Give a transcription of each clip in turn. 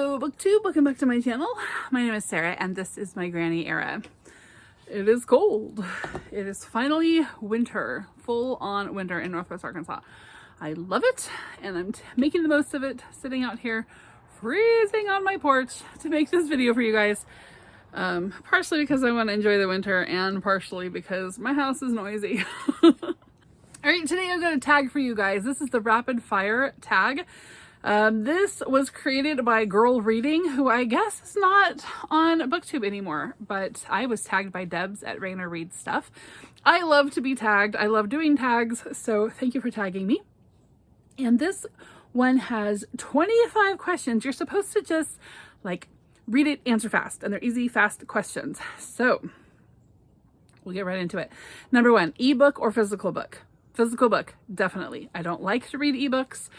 Hello booktube, welcome back to my channel. My name is Sarah and this is my granny era. It is cold. It is finally winter, full on winter in Northwest Arkansas. I love it and I'm making the most of it, sitting out here freezing on my porch to make this video for you guys. Partially because I want to enjoy the winter and partially because my house is noisy. Alright, today I've got a tag for you guys. This is the rapid fire tag. This was created by Girl Reading, who I guess is not on BookTube anymore, but I was tagged by Debs at Rainer Reads Stuff. I love to be tagged. I love doing tags, so thank you for tagging me. And this one has 25 questions. You're supposed to just like read it, answer fast, and they're easy, fast questions. So we'll get right into it. Number one, ebook or physical book? Physical book, definitely. I don't like to read ebooks.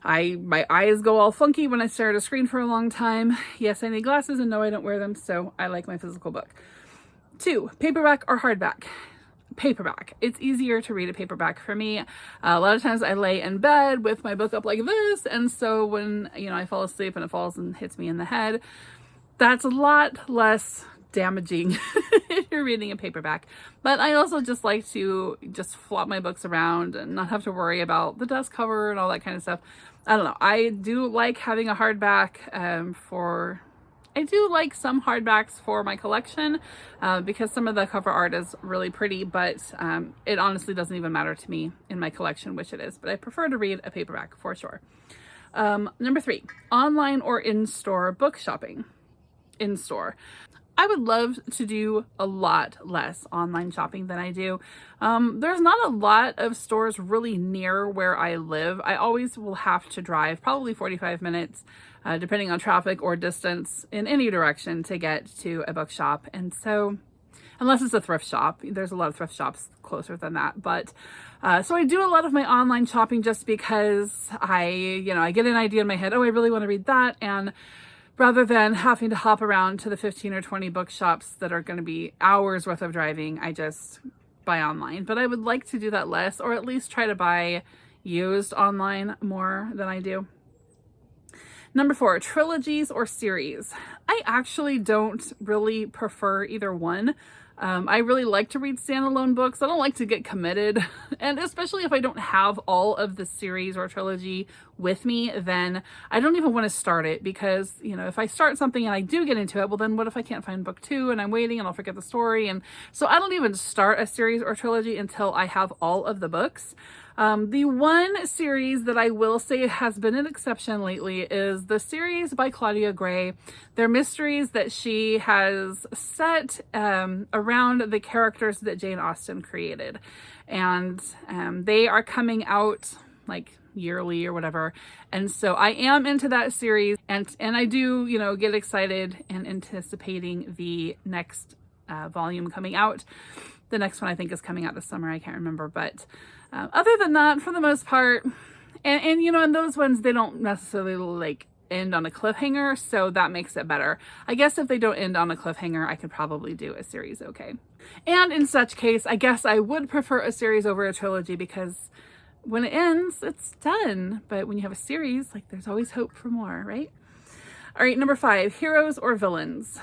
My eyes go all funky when I stare at a screen for a long time. Yes, I need glasses and no, I don't wear them, so I like my physical book. 2, paperback or hardback? Paperback. It's easier to read a paperback for me. A lot of times I lay in bed with my book up like this, and so when, I fall asleep and it falls and hits me in the head, that's a lot less damaging if you're reading a paperback. But I also just like to just flop my books around and not have to worry about the dust cover and all that kind of stuff. I don't know. I do like having a hardback I do like some hardbacks for my collection because some of the cover art is really pretty, but it honestly doesn't even matter to me in my collection which it is, but I prefer to read a paperback for sure. Number 3, online or in-store book shopping? In-store. I would love to do a lot less online shopping than I do. There's not a lot of stores really near where I live. I always will have to drive probably 45 minutes, depending on traffic or distance in any direction to get to a bookshop. And so, unless it's a thrift shop, there's a lot of thrift shops closer than that. But so I do a lot of my online shopping just because I get an idea in my head, oh, I really want to read that, and rather than having to hop around to the 15 or 20 bookshops that are going to be hours worth of driving, I just buy online. But I would like to do that less, or at least try to buy used online more than I do. Number 4, trilogies or series? I actually don't really prefer either one. I really like to read standalone books. I don't like to get committed, and especially if I don't have all of the series or trilogy with me, then I don't even want to start it because, if I start something and I do get into it, well then what if I can't find book 2 and I'm waiting and I'll forget the story? And so I don't even start a series or trilogy until I have all of the books. The one series that I will say has been an exception lately is the series by Claudia Gray. They're mysteries that she has set around the characters that Jane Austen created. And they are coming out like yearly or whatever. And so I am into that series, and I do, get excited and anticipating the next volume coming out. The next one I think is coming out this summer. I can't remember, but other than that, for the most part, and those ones, they don't necessarily like end on a cliffhanger, so that makes it better. I guess if they don't end on a cliffhanger, I could probably do a series okay. And in such case, I guess I would prefer a series over a trilogy because when it ends, it's done. But when you have a series, like there's always hope for more, right? All right, number 5, heroes or villains?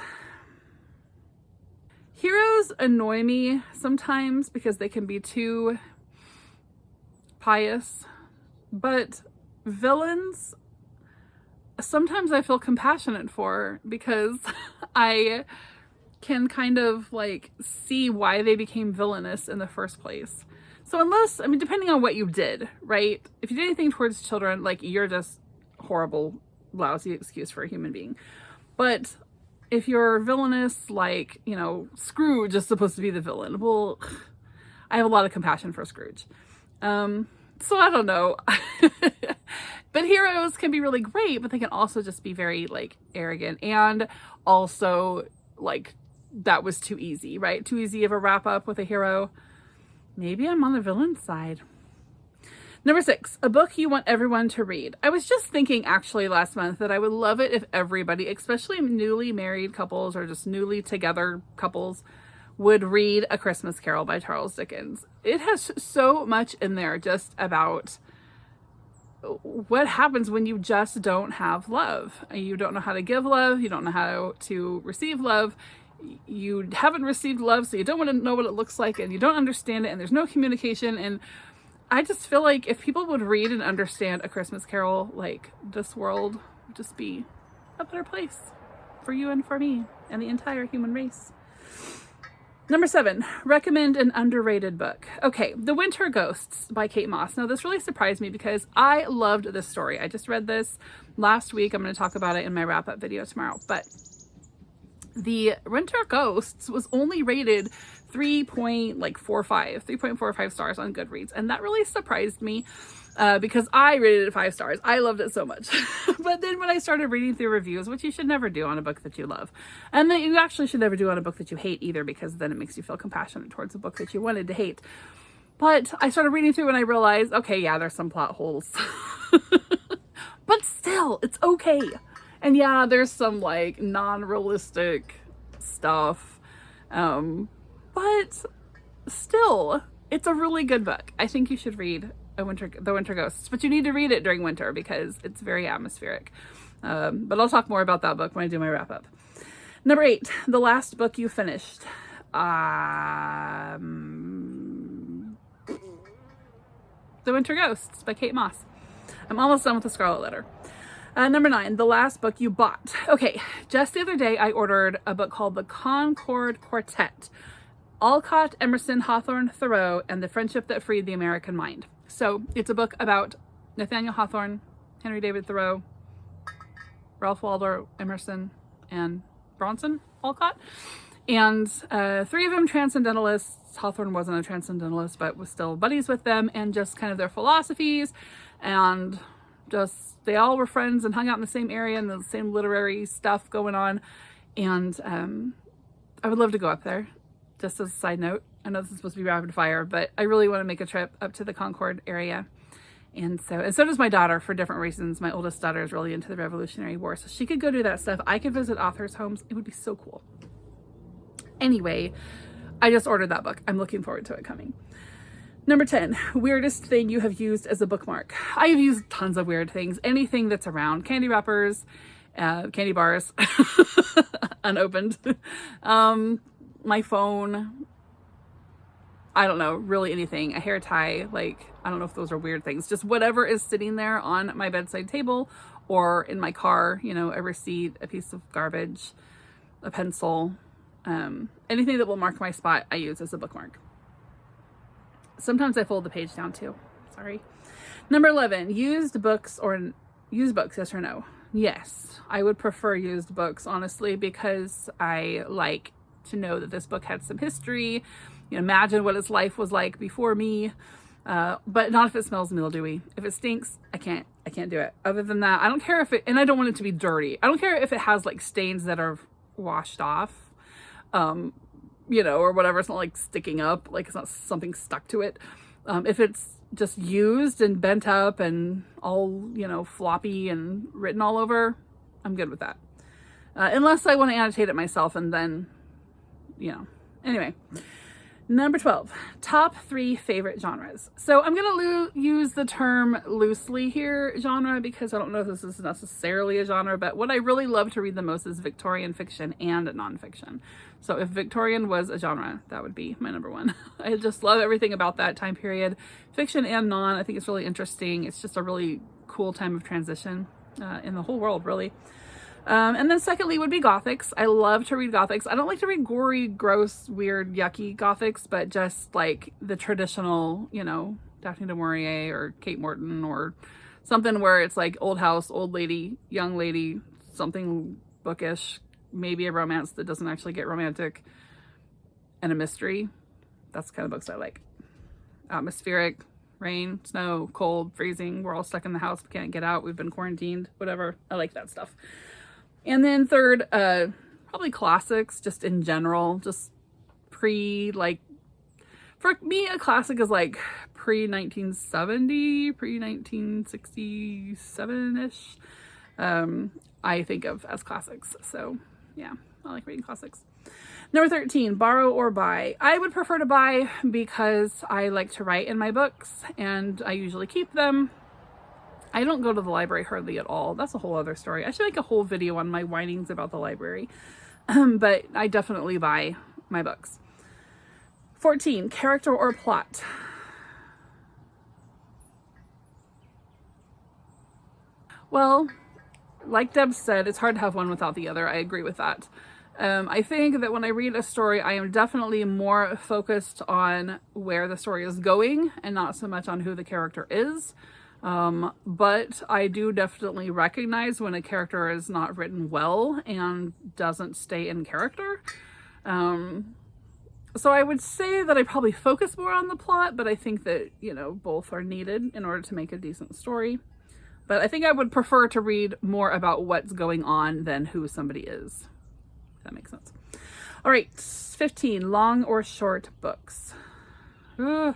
Heroes annoy me sometimes because they can be too pious, but villains, sometimes I feel compassionate for because I can kind of like see why they became villainous in the first place. So unless, depending on what you did, right? If you did anything towards children, like you're just horrible, lousy excuse for a human being. But if you're villainous, like, Scrooge is supposed to be the villain. Well, I have a lot of compassion for Scrooge. So I don't know. But heroes can be really great, but they can also just be very like arrogant, and also like that was too easy, right? Too easy of a wrap up with a hero. Maybe I'm on the villain side. Number 6, a book you want everyone to read. I was just thinking actually last month that I would love it if everybody, especially newly married couples or just newly together couples, would read A Christmas Carol by Charles Dickens. It has so much in there just about what happens when you just don't have love. You don't know how to give love. You don't know how to receive love. You haven't received love, so you don't want to know what it looks like, and you don't understand it, and there's no communication. And I just feel like if people would read and understand A Christmas Carol, like, this world would just be a better place for you and for me and the entire human race. Number 7, recommend an underrated book. Okay, The Winter Ghosts by Kate Moss. Now, this really surprised me because I loved this story. I just read this last week. I'm going to talk about it in my wrap-up video tomorrow. But The Winter Ghosts was only rated 3.45 stars on Goodreads. And that really surprised me because I rated it 5 stars. I loved it so much. But then when I started reading through reviews, which you should never do on a book that you love, and then you actually should never do on a book that you hate either, because then it makes you feel compassionate towards a book that you wanted to hate. But I started reading through and I realized, okay, yeah, there's some plot holes. But still, it's okay. And yeah, there's some like non-realistic stuff. But still, it's a really good book. I think you should read The Winter Ghosts, but you need to read it during winter because it's very atmospheric. But I'll talk more about that book when I do my wrap up. Number 8, the last book you finished. The Winter Ghosts by Kate Moss. I'm almost done with The Scarlet Letter. Number 9, the last book you bought. Okay, just the other day I ordered a book called The Concord Quartet. Alcott, Emerson, Hawthorne, Thoreau, and the Friendship That Freed the American Mind. So it's a book about Nathaniel Hawthorne, Henry David Thoreau, Ralph Waldo Emerson, and Bronson Alcott. And 3 of them transcendentalists. Hawthorne wasn't a transcendentalist, but was still buddies with them, and just kind of their philosophies, and just they all were friends and hung out in the same area and the same literary stuff going on. And I would love to go up there. Just as a side note, I know this is supposed to be rapid fire, but I really want to make a trip up to the Concord area. And so does my daughter for different reasons. My oldest daughter is really into the Revolutionary War, so she could go do that stuff. I could visit authors' homes. It would be so cool. Anyway, I just ordered that book. I'm looking forward to it coming. Number 10, weirdest thing you have used as a bookmark. I have used tons of weird things. Anything that's around. Candy wrappers, candy bars, unopened. My phone, I don't know, really anything. A hair tie, like, I don't know if those are weird things. Just whatever is sitting there on my bedside table or in my car, you know, a receipt, a piece of garbage, a pencil, anything that will mark my spot, I use as a bookmark. Sometimes I fold the page down too. Sorry. Number 11, used books, yes or no? Yes, I would prefer used books, honestly, because I like to know that this book had some history, you know, imagine what its life was like before me, but not if it smells mildewy. If it stinks, I can't do it. Other than that, I don't care if it, and I don't want it to be dirty. I don't care if it has like stains that are washed off, you know, or whatever. It's not like sticking up, like it's not something stuck to it. If it's just used and bent up and all, you know, floppy and written all over, I'm good with that. Unless I want to annotate it myself, and then, you know, anyway. Number 12, top 3 favorite genres. So I'm going to use the term loosely here, genre, because I don't know if this is necessarily a genre, but what I really love to read the most is Victorian fiction and nonfiction. So if Victorian was a genre, that would be my number 1. I just love everything about that time period. Fiction and non, I think it's really interesting. It's just a really cool time of transition in the whole world, really. And then secondly would be Gothics. I love to read Gothics. I don't like to read gory, gross, weird, yucky Gothics, but just like the traditional, you know, Daphne du Maurier or Kate Morton or something where it's like old house, old lady, young lady, something bookish, maybe a romance that doesn't actually get romantic, and a mystery. That's the kind of books I like. Atmospheric, rain, snow, cold, freezing. We're all stuck in the house. We can't get out. We've been quarantined, whatever. I like that stuff. And then third, probably classics, just in general, just like, for me, a classic is like pre-1970, pre-1967-ish, I think of as classics. So yeah, I like reading classics. Number 13, borrow or buy. I would prefer to buy because I like to write in my books and I usually keep them. I don't go to the library hardly at all. That's a whole other story. I should make a whole video on my whinings about the library. But I definitely buy my books. 14, character or plot. Well, like Debs said, it's hard to have one without the other. I agree with that. I think that when I read a story, I am definitely more focused on where the story is going and not so much on who the character is. But I do definitely recognize when a character is not written well and doesn't stay in character. So I would say that I probably focus more on the plot, but I think that, both are needed in order to make a decent story. But I think I would prefer to read more about what's going on than who somebody is. If that makes sense. All right, 15, long or short books. I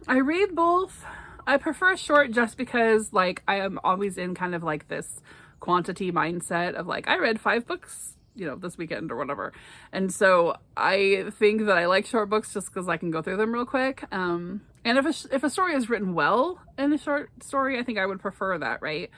read both. I prefer short just because, I am always in kind of this quantity mindset of I read 5 books, this weekend or whatever. And so I think that I like short books just because I can go through them real quick. And if a story is written well in a short story, I think I would prefer that, right?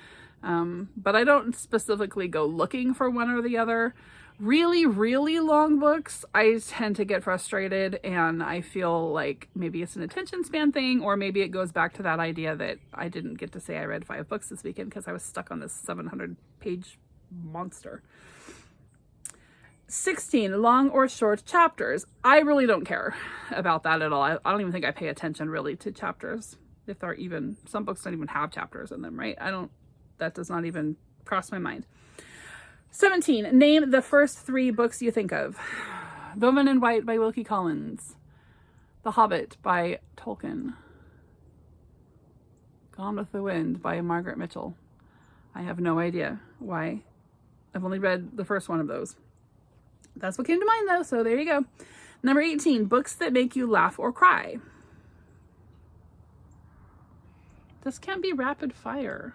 But I don't specifically go looking for one or the other. Really, really long books, I tend to get frustrated, and I feel like maybe it's an attention span thing, or maybe it goes back to that idea that I didn't get to say I read 5 books this weekend because I was stuck on this 700-page monster. 16, long or short chapters. I really don't care about that at all. I don't even think I pay attention really to chapters. If they're even, some books don't even have chapters in them, right? That does not even cross my mind. 17, name the first 3 books you think of. The Woman in White by Wilkie Collins. The Hobbit by Tolkien. Gone with the Wind by Margaret Mitchell. I have no idea why. I've only read the first one of those. That's what came to mind though, so there you go. Number 18, books that make you laugh or cry. This can't be rapid fire.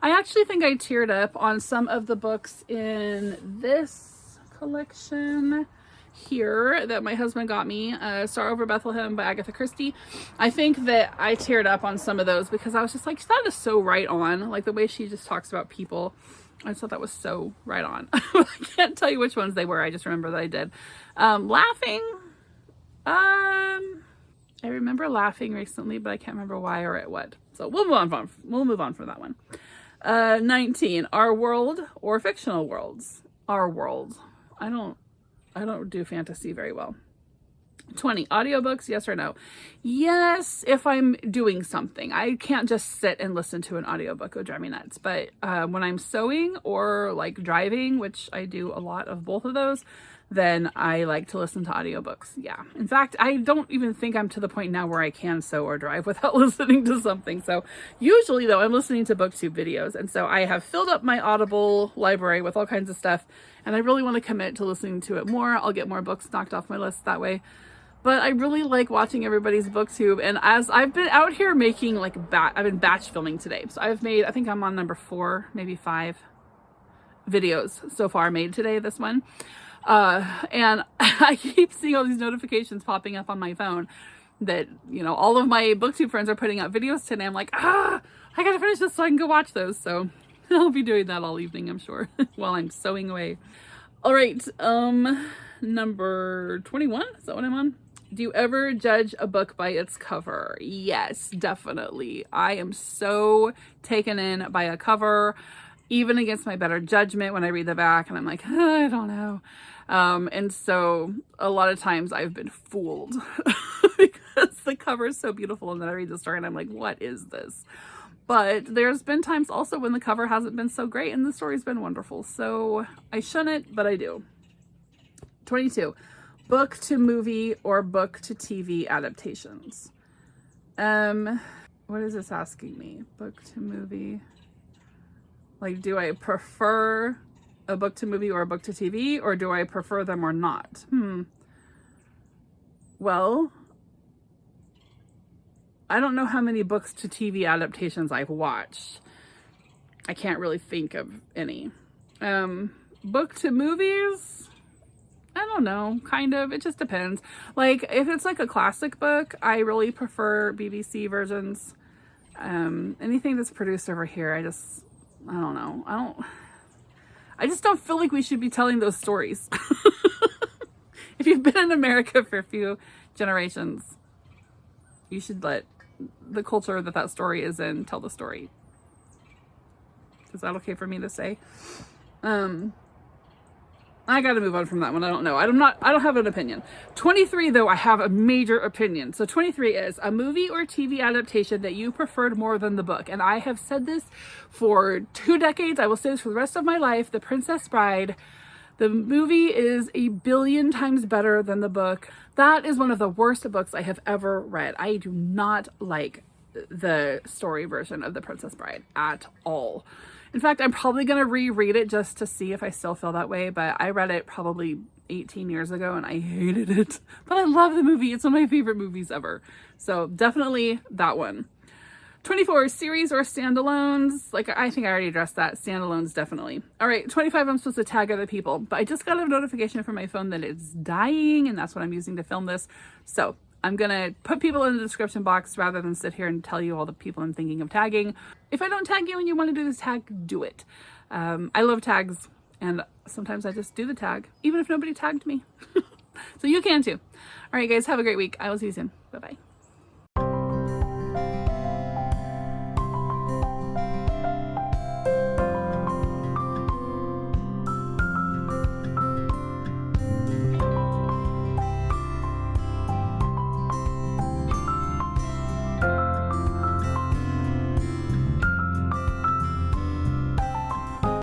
I actually think I teared up on some of the books in this collection here that my husband got me, Star Over Bethlehem by Agatha Christie. I think that I teared up on some of those because I was just like, that is so right on. The way she just talks about people. I just thought that was so right on. I can't tell you which ones they were. I just remember that I did. Laughing. I remember laughing recently, but I can't remember why or at what. So we'll move on from that one. 19, Our World or Fictional Worlds. Our World. I don't do fantasy very well. 20, audiobooks, yes or no? Yes, if I'm doing something. I can't just sit and listen to an audiobook. It would drive me nuts. But when I'm sewing or driving, which I do a lot of both of those, then I like to listen to audiobooks. Yeah. In fact, I don't even think I'm to the point now where I can sew or drive without listening to something. So usually though, I'm listening to booktube videos. And so I have filled up my Audible library with all kinds of stuff, and I really want to commit to listening to it more. I'll get more books knocked off my list that way. But I really like watching everybody's booktube. And as I've been out here making I've been batch filming today. So I've made, I think I'm on number 4, maybe 5 videos so far made today, this one. And I keep seeing all these notifications popping up on my phone that, all of my booktube friends are putting out videos today. I'm like, I gotta finish this so I can go watch those. So I'll be doing that all evening, I'm sure, while I'm sewing away. All right. Number 21, is that what I'm on? Do you ever judge a book by its cover? Yes, definitely. I am so taken in by a cover, even against my better judgment when I read the back and I'm like, I don't know. And so a lot of times I've been fooled because the cover is so beautiful, and then I read the story and I'm like, what is this? But there's been times also when the cover hasn't been so great and the story's been wonderful. So I shouldn't, but I do. 22, book to movie or book to TV adaptations. What is this asking me? Book to movie. Do I prefer a book to movie or a book to TV, or do I prefer them or not? Well, I don't know how many books to TV adaptations I've watched. I can't really think of any. Book to movies, I don't know, kind of. It just depends. Like, if it's like a classic book, I really prefer BBC versions. Anything that's produced over here, I don't know. I just don't feel like we should be telling those stories. If you've been in America for a few generations, you should let the culture that story is in tell the story. Is that okay for me to say? I gotta move on from that one. I don't know. I don't have an opinion. 23, though, I have a major opinion. So 23 is a movie or TV adaptation that you preferred more than the book. And I have said this for 2 decades. I will say this for the rest of my life. The Princess Bride. The movie is a billion times better than the book. That is one of the worst books I have ever read. I do not like the story version of The Princess Bride at all. In fact, I'm probably going to reread it just to see if I still feel that way, but I read it probably 18 years ago and I hated it. But I love the movie. It's one of my favorite movies ever. So definitely that one. 24, series or standalones. Like, I think I already addressed that. Standalones, definitely. All right, 25, I'm supposed to tag other people, but I just got a notification from my phone that it's dying, and that's what I'm using to film this. So I'm going to put people in the description box rather than sit here and tell you all the people I'm thinking of tagging. If I don't tag you and you want to do this tag, do it. I love tags, and sometimes I just do the tag, even if nobody tagged me. So you can too. All right, guys, have a great week. I will see you soon. Bye-bye.